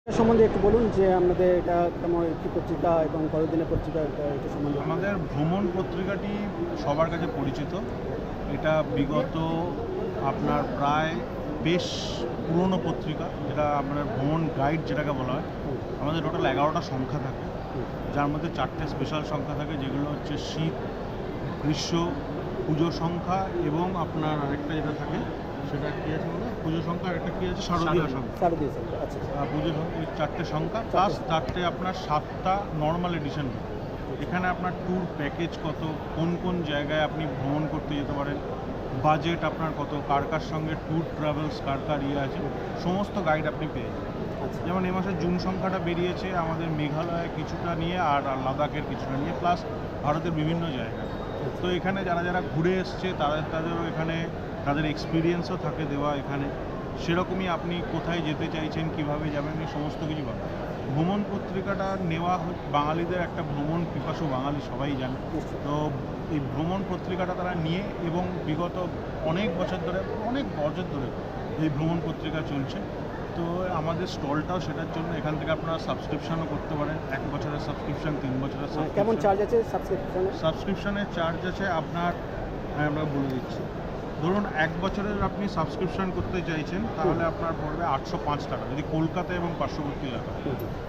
সম্বন্ধে একটু বলুন যে আপনাদের এটা কেমন কী পত্রিকা এবং কতদিনের পত্রিকা এটা সম্বন্ধে। আমাদের ভ্রমণ পত্রিকাটি সবার কাছে পরিচিত। এটা বিগত আপনার প্রায় বেশ পুরনো পত্রিকা, যেটা আপনার ভ্রমণ গাইড যেটাকে বলা হয়। আমাদের টোটাল 11টা সংখ্যা থাকে, যার মধ্যে 4টে স্পেশাল সংখ্যা থাকে, যেগুলো হচ্ছে শীত, গ্রীষ্ম, পুজো সংখ্যা এবং আপনার আরেকটা যেটা থাকে সেটা কী আছে বলে পুজো সংখ্যা, আরেকটা কী আছে শারদীয় সংখ্যা। শারদীয় সংখ্যা, আচ্ছা। পুজো সংখ্যা, এই 4টে সংখ্যা প্লাস 4টে আপনার 7টা নর্মাল এডিশন। এখানে আপনার ট্যুর প্যাকেজ কত, কোন কোন জায়গায় আপনি ভ্রমণ করতে যেতে পারেন, বাজেট আপনার কত, কার কার সঙ্গে ট্যুর ট্রাভেলস কার কার আছে, সমস্ত গাইড আপনি পেয়ে যাবেন। আচ্ছা। যেমন এই মাসে জুন সংখ্যাটা বেরিয়েছে আমাদের মেঘালয় কিছুটা নিয়ে আর লাদাখের কিছুটা নিয়ে, প্লাস ভারতের বিভিন্ন জায়গায়। তো এখানে যারা যারা ঘুরে এসছে তাদেরও এখানে তাদের এক্সপিরিয়েন্সও থাকে দেওয়া এখানে। সেরকমই আপনি কোথায় যেতে চাইছেন, কিভাবে যাবেন, এই সমস্ত কিছু পাবেন। ভ্রমণ পত্রিকাটা নেওয়া বাঙালিদের একটা ভ্রমণ পিপাসু বাঙালি সবাই জানে। তো এই ভ্রমণ পত্রিকাটা তারা নিয়ে এবং বিগত অনেক বছর ধরে এই ভ্রমণ পত্রিকা চলছে। তো আমাদের স্টলটাও সেটার জন্য, এখান থেকে আপনারা সাবস্ক্রিপশনও করতে পারেন। 1 বছরের সাবস্ক্রিপশন, 3 বছরের কেমন সাবস্ক্রিপশন। চার্জ আছে সাবস্ক্রিপশনে? সাবস্ক্রিপশনের চার্জ আছে আপনার, আমরা বলে দিচ্ছি, ধরুন 1 বছরের আপনি সাবস্ক্রিপশন করতে চাইছেন তাহলে আপনার পড়বে 805 টাকা যদি কলকাতা এবং পার্শ্ববর্তী এলাকা।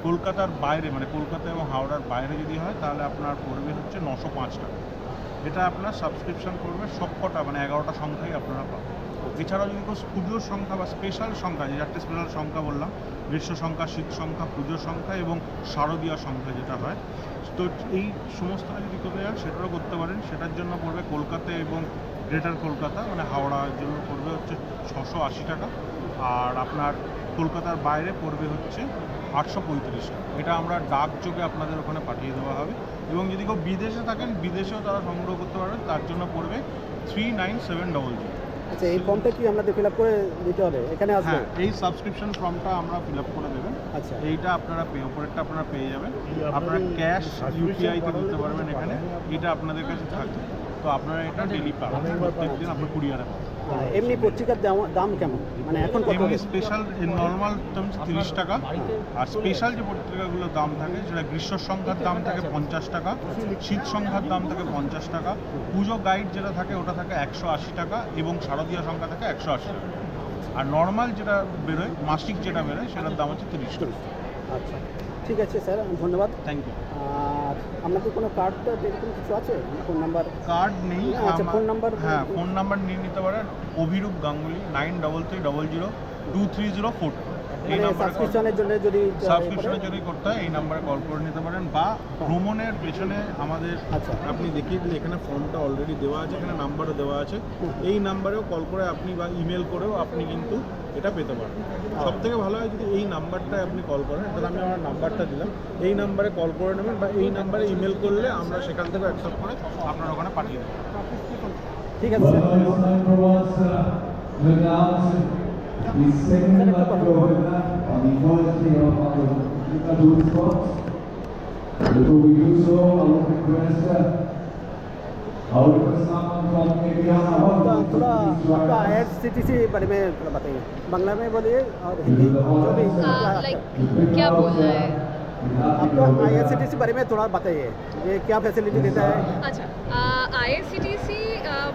কলকাতার বাইরে মানে কলকাতা এবং হাওড়ার বাইরে যদি হয় তাহলে আপনার পড়বে হচ্ছে 905 টাকা। এটা আপনার সাবস্ক্রিপশন করবে সবকটা মানে 11টা সংখ্যাই আপনারা পাবেন। এছাড়াও যদি কেউ পুজোর সংখ্যা বা স্পেশাল সংখ্যা, যে 4টে স্পেশাল সংখ্যা বললাম, গ্রীষ্ম সংখ্যা, শীত সংখ্যা, পুজোর সংখ্যা এবং শারদীয় সংখ্যা যেটা হয়, তো এই সমস্তটা যদি করতে যান সেটাও করতে পারেন। সেটার জন্য পড়বে কলকাতা এবং গ্রেটার কলকাতা মানে হাওড়ার জন্য পড়বে হচ্ছে 680 টাকা, আর আপনার কলকাতার বাইরে পড়বে হচ্ছে 835 টাকা। এটা আমরা ডাকযোগে আপনাদের ওখানে পাঠিয়ে দেওয়া হবে। এবং যদি কেউ বিদেশে থাকেন, বিদেশেও তারা সংগ্রহ করতে পারবেন, তার জন্য পড়বে 39700। আচ্ছা, এই ফর্মটা কি আপনাদের ফিল আপ করে দিতে হবে এখানে আসবে? হ্যাঁ, এই সাবস্ক্রিপশন ফর্মটা আমরা ফিল আপ করে দেবেন। আচ্ছা। এইটা আপনারা ওপরেরটা আপনারা পেয়ে যাবেন। আপনারা ক্যাশ ইউপিআইতে দিতে পারবেন এখানে, এটা আপনাদের কাছে থাকবে। তো আপনারা এটা ডেলি পাবেন, প্রত্যেকদিন আপনার কুরিয়ারে পাবেন। এমনি পত্রিকার দাম কেমন, মানে এখন কত? এমনি স্পেশাল নর্মাল টার্মস 30 টাকা, আর স্পেশাল যে পত্রিকাগুলোর দাম থাকে সেটা গ্রীষ্ম সংখ্যার দাম থাকে 50 টাকা, শীত সংখ্যার দাম থাকে 50 টাকা, পুজো গাইড যেটা থাকে ওটা থাকে 180 টাকা এবং শারদীয় সংখ্যা থাকে 180 টাকা। আর নর্মাল যেটা বেরোয়, মাসিক যেটা বেরোয় সেটার দাম হচ্ছে 30 টাকা। আচ্ছা, ঠিক আছে স্যার, ধন্যবাদ। Thank you. আর আপনাদের কোনো কার্ড এরকম কিছু আছে, ফোন নাম্বার? কার্ড নেই। আচ্ছা, ফোন নাম্বার? হ্যাঁ, ফোন নাম্বার নিয়ে নিতে পারেন। অভিরূপ গাঙ্গুলি 9330023042। এই নাম্বারে সাবস্ক্রিপশনের জন্য যদি করতে হয় এই নাম্বারে কল করে নিতে পারেন, বা ভ্রমণের পেছনে আমাদের আপনি দেখিয়ে দিলে এখানে ফর্মটা অলরেডি দেওয়া আছে, এখানে নাম্বারও দেওয়া আছে। এই নাম্বারেও কল করে আপনি বা ইমেল করেও আপনি কিন্তু এটা পেতে পারেন। সব থেকে ভালো হয় যদি এই নাম্বারটায় আপনি কল করেন, তাহলে আমি আমার নাম্বারটা দিলাম, এই নাম্বারে কল করে নেবেন বা এই নাম্বারে ইমেল করলে আমরা সেখান থেকে অ্যাকসেপ্ট করে আপনার ওখানে পাঠিয়ে দেবো। ঠিক আছে sir. The second battle winner on the first day of our tour sports. Before we do so, I would request someone from India. थोड़ा आपका IRCTC बारे में थोड़ा बताइए, बांग्ला में बोलिए और हिंदी जो भी। लाइक क्या बोलना है आपका IRCTC बारे में थोड़ा बताइए, ये क्या फैसिलिटी देता है? अच्छा, IRCTC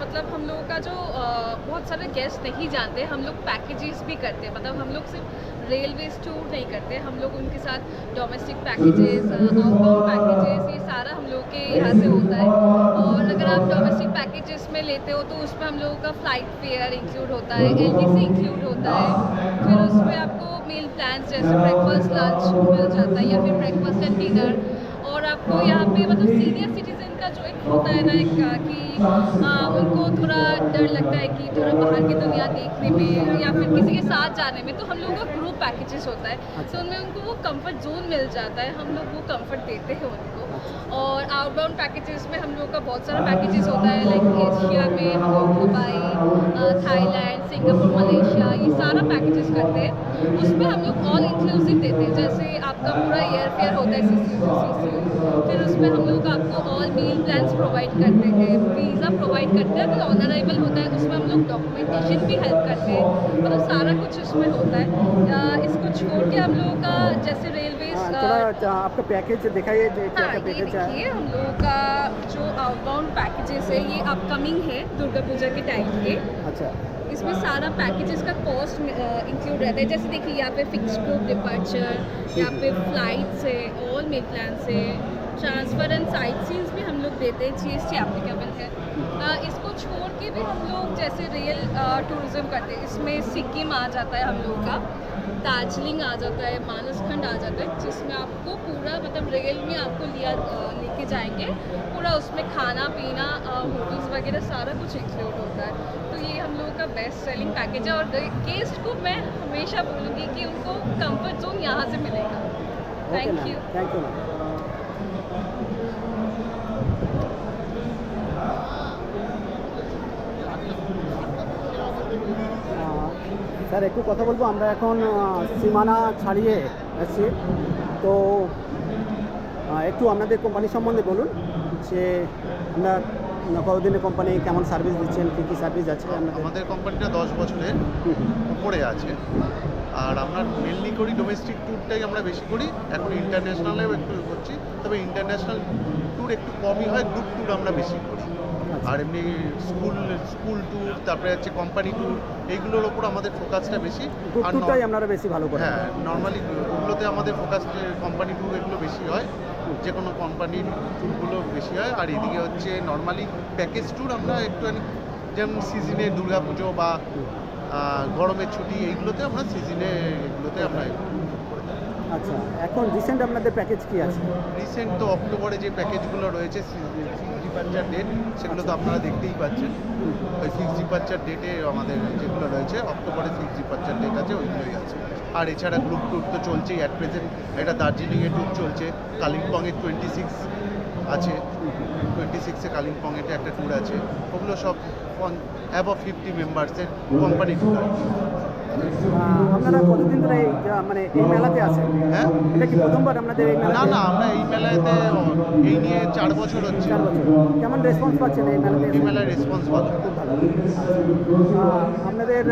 मतलब हम लोगों का जो बहुत सारे गेस्ट नहीं जानते, हम लोग पैकेजेस भी करते हैं। मतलब हम लोग सिर्फ रेलवेज टूर नहीं करते, हम लोग उनके साथ डोमेस्टिक पैकेजेस, आउटबाउंड पैकेजेस, ये सारा हम लोग के यहाँ से होता है। और अगर आप डोमेस्टिक पैकेजेस में लेते हो तो उसमें हम लोगों का फ्लाइट फेयर इंक्लूड होता है, LTC इंक्लूड होता है, फिर उसमें आपको मील प्लान्स जैसे ब्रेकफास्ट लंच मिल जाता है या फिर ब्रेकफास्ट एंड डिनर। और आपको यहाँ पे मतलब सीनियर सिटीजन का जो एक होता है ना कि उनको थोड़ा डर लगता है कि थोड़ा बाहर की दुनिया देखने में या फिर किसी के साथ जाने में, तो हम लोगों का ग्रुप पैकेजेस होता है, तो उनमें उनको वो कंफर्ट जोन मिल जाता है, हम लोग वो कंफर्ट देते हैं उनको। और आउटबाउंड पैकेजेस में हम लोग का बहुत सारा पैकेजेस होता है, लाइक एशिया में हम लोग दुबई, थाईलैंड, सिंगापुर, मलेशिया, ये सारा पैकेजेस करते हैं। उसमें हम लोग ऑल इंक्लूसिव देते हैं, जैसे आप आपका पूरा एयर फेयर होता है CCU। फिर उसमें हम लोग आपको ऑल मील प्लान्स प्रोवाइड करते हैं, वीज़ा प्रोवाइड करते हैं। अगर ऑन अराइवल होता है उसमें हम लोग डॉक्यूमेंटेशन भी हेल्प करते हैं, मतलब सारा कुछ इसमें होता है। इसको छोड़ के हम लोगों का जैसे रेलवे थोड़ा आपका पैकेज दिखाइए, क्या हाँ, क्या ये पैकेज है। देखिए हम लोगों का जो आउटबाउंड पैकेजेस है ये अपकमिंग है दुर्गा पूजा के टाइम के। अच्छा, इसमें सारा पैकेजेस का कॉस्ट इंक्लूड रहता है। जैसे देखिए यहाँ पे फिक्स ग्रुप डिपार्चर, यहाँ पे फ्लाइट्स है, ऑल मेल प्लान से ट्रांसफ़र एंड साइट सीन्स भी हम लोग देते हैं, GST एप्लीकेबल है। इसको छोड़ के भी हम लोग जैसे रियल टूरिज़्म करते हैं, इसमें सिक्किम आ जाता है हम लोग का, दार्जिलिंग आ जाता है, मानसखंड आ जाता है, जिसमें आपको पूरा मतलब रेल में आपको लेके जाएंगे पूरा, उसमें खाना पीना होटल्स वगैरह सारा कुछ इंक्लूड होता है। तो ये हम लोगों का बेस्ट सेलिंग पैकेज है और गेस्ट को मैं हमेशा बोलूँगी कि उनको कंफर्ट जोन यहाँ से मिलेगा। Thank you. Thank you ma'am. Sir একটু কথা বলবো, আমরা এখন সীমানা ছাড়িয়ে আসছি, তো একটু আপনাদের কোম্পানি সম্বন্ধে বলুন যে আমরা কতদিনের কোম্পানি, কেমন সার্ভিস দিচ্ছেন, কী কী সার্ভিস আছে আপনাদের। আমাদের কোম্পানিটা 10 বছরের উপরে আছে, আর আমরা মেনলি করি ডোমেস্টিক ট্যুরটাই আমরা বেশি করি। এখন ইন্টারন্যাশনালেও একটু করছি, তবে ইন্টারন্যাশনাল ট্যুর একটু কমই হয়, গ্রুপ ট্যুর আমরা বেশি করি। আর এমনি স্কুল ট্যুর, তারপরে হচ্ছে কোম্পানি ট্যুর, এইগুলোর ওপর আমাদের ফোকাসটা বেশি। গ্রুপ আর ট্যুরটাই আপনারা বেশি ভালো করেন। হ্যাঁ, নর্মালি ওগুলোতে আমাদের ফোকাস কোম্পানি ট্যুর এগুলো বেশি হয়, যে কোনো কোম্পানির ট্যুরগুলো বেশি হয়। আর এদিকে হচ্ছে নর্মালি প্যাকেজ ট্যুর আমরা একটুখানি, যেমন সিজনে দুর্গাপুজো বা গরমের ছুটি, এইগুলোতে আমরা সিজনে এগুলোতে আমরা করে থাকি। আচ্ছা, এখন রিসেন্ট আপনাদের প্যাকেজ কি আছে? রিসেন্ট তো অক্টোবরে যে প্যাকেজগুলো রয়েছে ফিক্সড ডিপার্চার ডেট, সেগুলো তো আপনারা দেখতেই পাচ্ছেন। ওই ফিক্সড ডিপার্চার ডেটে আমাদের যেগুলো রয়েছে, অক্টোবরে ফিক্সড ডিপার্চার ডেট আছে, ওইগুলোই আছে। আর এছাড়া গ্রুপ ট্যুর তো চলছেই অ্যাট প্রেজেন্ট। এটা দার্জিলিংয়ে ট্যুর চলছে, কালিম্পংয়ে 26 আছে, 26-এ কালিম্পংয়েতে একটা ট্যুর আছে। ওগুলো সব অ্যাবভ 50 মেম্বার্সের কোম্পানি ট্যুর আর কি। আপনারা কতদিন ধরে মানে এই মেলাতে আছেন? হ্যাঁ, এটা কি প্রথমবার আপনাদের এই না মেলাতে? না, আমরা এই মেলাতে এই নিয়ে 4 বছর হচ্ছে। 4 বছর। কেমন রেসপন্স পাচ্ছেন এই মেলাতে? এই মেলার রেসপন্স ভালো, খুব ভালো। আপনাদের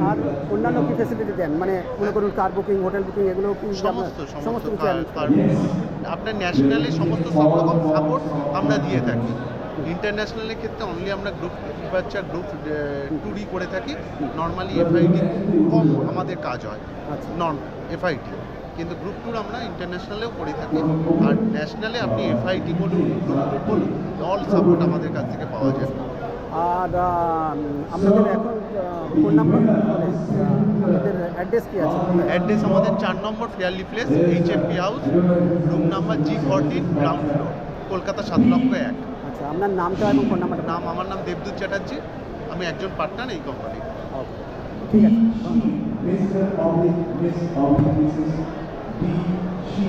আর অন্যান্য কি ফেসিলিটি দেন, মানে মনে করুন কার বুকিং, হোটেল বুকিং, এগুলো কি সমস্ত কিছু আপনার ন্যাশনালি সমস্ত সব রকম সাপোর্ট আমরা দিয়ে থাকি। ইন্টারন্যাশনালের ক্ষেত্রে অনলি আমরা গ্রুপ ডিপার্চার, গ্রুপ ট্যুরই করে থাকি। নর্মালি এফআইটি কম আমাদের কাজ হয়, নন এফআইটি, কিন্তু গ্রুপ ট্যুর আমরা ইন্টারন্যাশনালেও করে থাকি। আর ন্যাশনালে আপনি এফআইটি বলুন, গ্রুপ ট্যুর বলুন, অল সাপোর্ট আমাদের কাছ থেকে পাওয়া যায়। আর আপনাদের এখন ফোন নাম্বার, আপনাদের অ্যাড্রেস কি আছে? অ্যাড্রেস আমাদের 4 নম্বর Fairlie Place, HMP house, room number G14, ground floor, Kolkata 7-1। আচ্ছা, আপনার নামটা এবং ফোন নাম্বারটা? আমার নাম দেবদূত চ্যাটার্জি, আমি একজন পার্টনার এই কোম্পানি। ওকে, ঠিক আছে। Mr. Mrs. D. She.